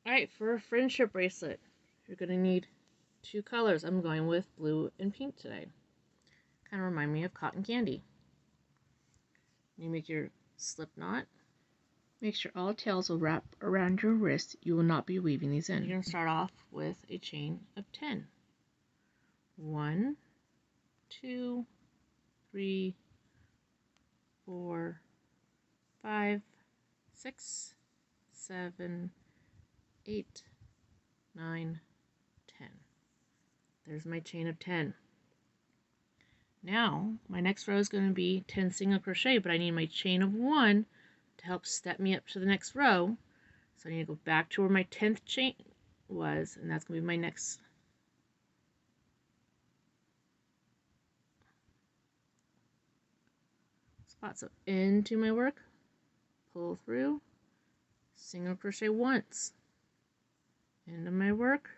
Alright, for a friendship bracelet, you're going to need 2 colors. I'm going with blue and pink today. Kind of remind me of cotton candy. You make your slip knot. Make sure all tails will wrap around your wrist. You will not be weaving these in. You're going to start off with a chain of 10. 1, 2, 3, 4, 5, 6, 7, 8, 9, 10. There's my chain of 10. Now, my next row is going to be 10 single crochet, but I need my chain of 1 to help step me up to the next row. So I need to go back to where my 10th chain was, and that's going to be my next spot. So into my work, pull through, single crochet once, into my work,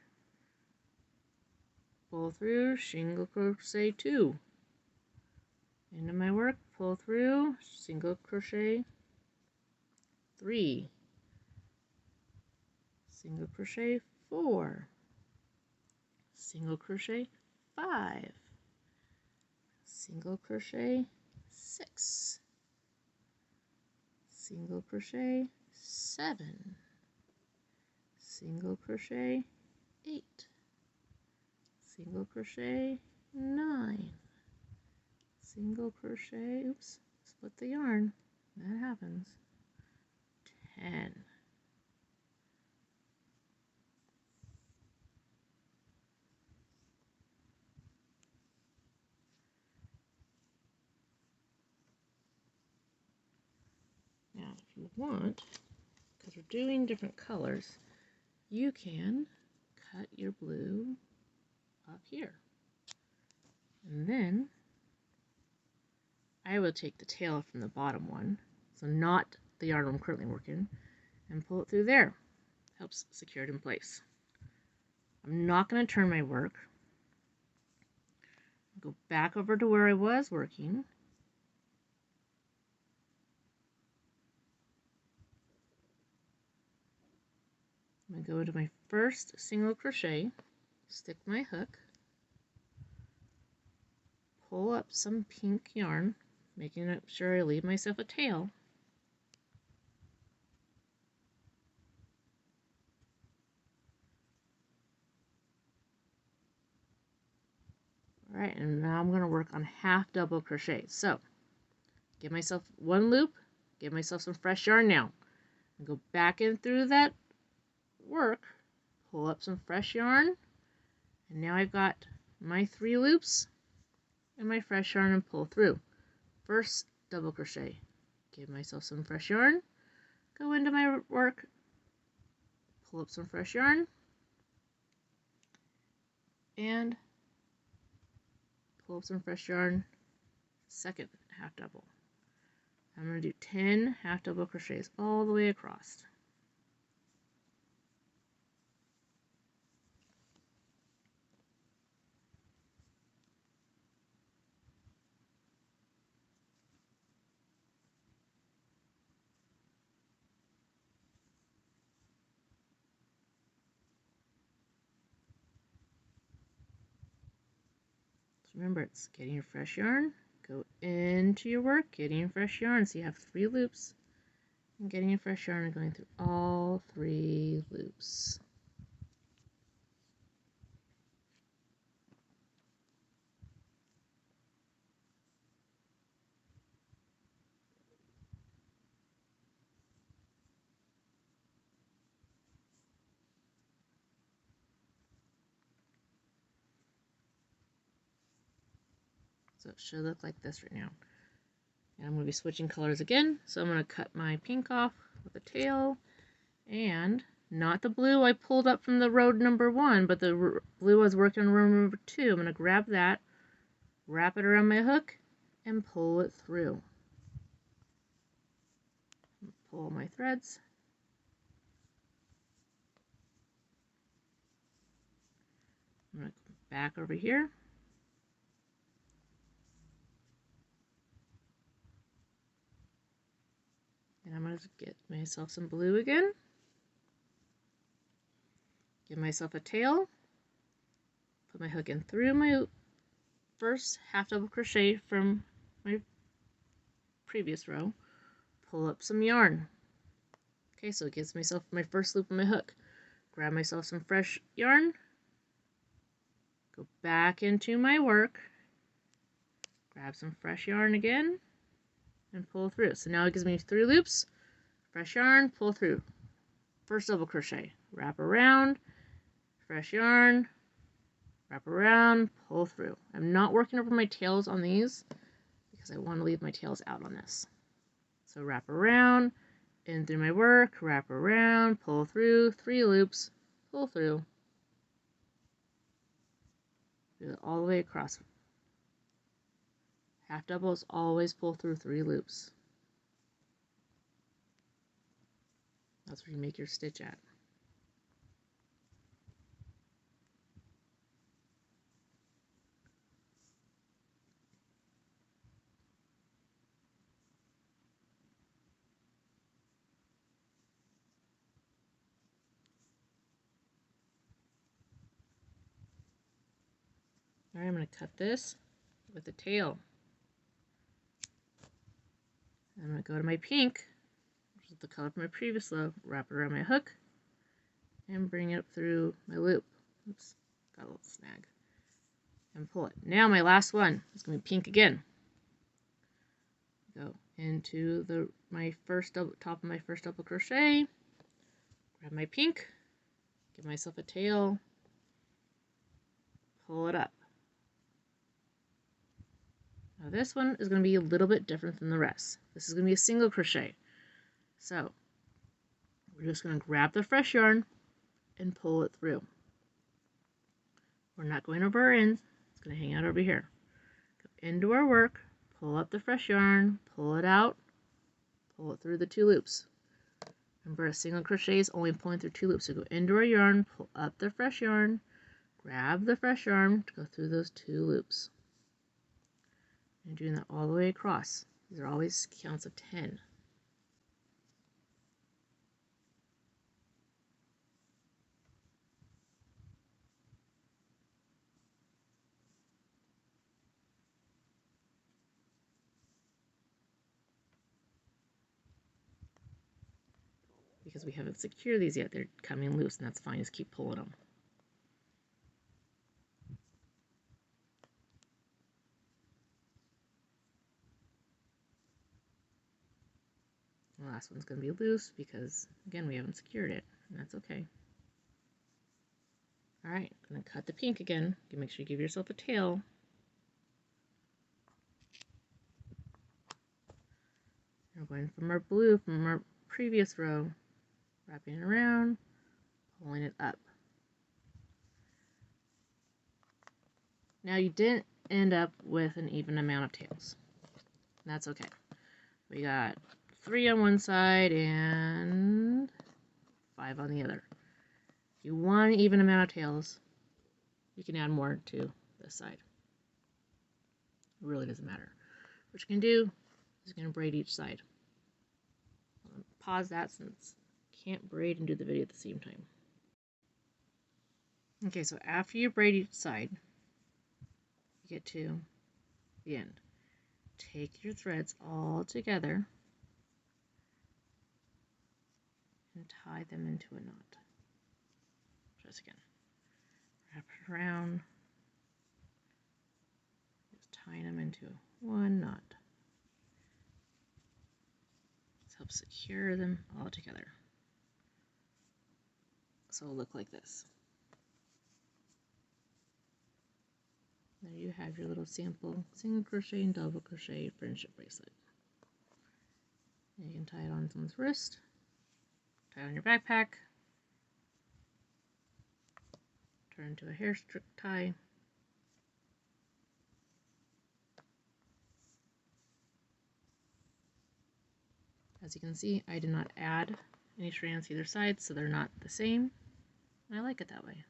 pull through, single crochet 2, into my work, pull through, single crochet 3, single crochet 4, single crochet 5, single crochet 6, single crochet 7, single crochet 8, single crochet 9, single crochet, oops, split the yarn, that happens, 10. Now, if you want, because we're doing different colors, you can cut your blue up here. And then I will take the tail from the bottom one, so not the yarn I'm currently working, and pull it through there. Helps secure it in place. I'm not going to turn my work. I'll go back over to where I was working. I'm going to go to my first single crochet, stick my hook, pull up some pink yarn, making sure I leave myself a tail. Alright, and now I'm going to work on half double crochet. So, give myself one loop, give myself some fresh yarn now, and go back in through that work, pull up some fresh yarn, and now I've got my 3 loops and my fresh yarn and pull through. First double crochet, give myself some fresh yarn, go into my work, pull up some fresh yarn, and pull up some fresh yarn, second half double. I'm going to do 10 half double crochets all the way across. Remember, it's getting your fresh yarn, go into your work, getting your fresh yarn. So you have 3 loops, and getting your fresh yarn and going through all 3 loops. So it should look like this right now. And I'm going to be switching colors again. So I'm going to cut my pink off with the tail, and not the blue I pulled up from the row number 1, but the blue I was working on row number 2. I'm going to grab that, wrap it around my hook, and pull it through. Pull my threads. I'm going to come back over here. And I'm going to get myself some blue again. Give myself a tail, put my hook in through my first half double crochet from my previous row, pull up some yarn. Okay, so it gives myself my first loop on my hook. Grab myself some fresh yarn, go back into my work, grab some fresh yarn again, and pull through. So now it gives me 3 loops, fresh yarn, pull through. First double crochet, wrap around, fresh yarn, wrap around, pull through. I'm not working over my tails on these because I want to leave my tails out on this. So wrap around, in through my work, wrap around, pull through, 3 loops, pull through. Do it all the way across. Half doubles always pull through 3 loops. That's where you make your stitch at. Alright, I'm going to cut this with the tail. I'm going to go to my pink, which is the color from my previous row, wrap it around my hook, and bring it up through my loop. Oops, got a little snag. And pull it. Now my last one is going to be pink again. Go into my first top of my first double crochet, grab my pink, give myself a tail, pull it up. Now this one is going to be a little bit different than the rest. This is going to be a single crochet. So we're just going to grab the fresh yarn and pull it through. We're not going over our ends. It's going to hang out over here. Go into our work, pull up the fresh yarn, pull it out, pull it through the 2 loops. Remember, a single crochet is only pulling through 2 loops. So go into our yarn, pull up the fresh yarn, grab the fresh yarn to go through those 2 loops. And doing that all the way across. These are always counts of 10. Because we haven't secured these yet, they're coming loose, and that's fine. Just keep pulling them. The last one's going to be loose because, again, we haven't secured it, and that's okay. Alright, I'm going to cut the pink again. Make sure you give yourself a tail. We're going from our blue, from our previous row, wrapping it around, pulling it up. Now you didn't end up with an even amount of tails. That's okay. We got 3 on one side and 5 on the other. If you want an even amount of tails, you can add more to this side. It really doesn't matter. What you can do is you can braid each side. I'll pause that since I can't braid and do the video at the same time. Okay, so after you braid each side, you get to the end. Take your threads all together and tie them into a knot. Just again, wrap it around, just tying them into one knot. This helps secure them all together. So it'll look like this. There you have your little sample single crochet and double crochet friendship bracelet. And you can tie it on someone's wrist, tie it on your backpack, turn into a hair strip tie. As you can see, I did not add any strands to either side, so they're not the same. And I like it that way.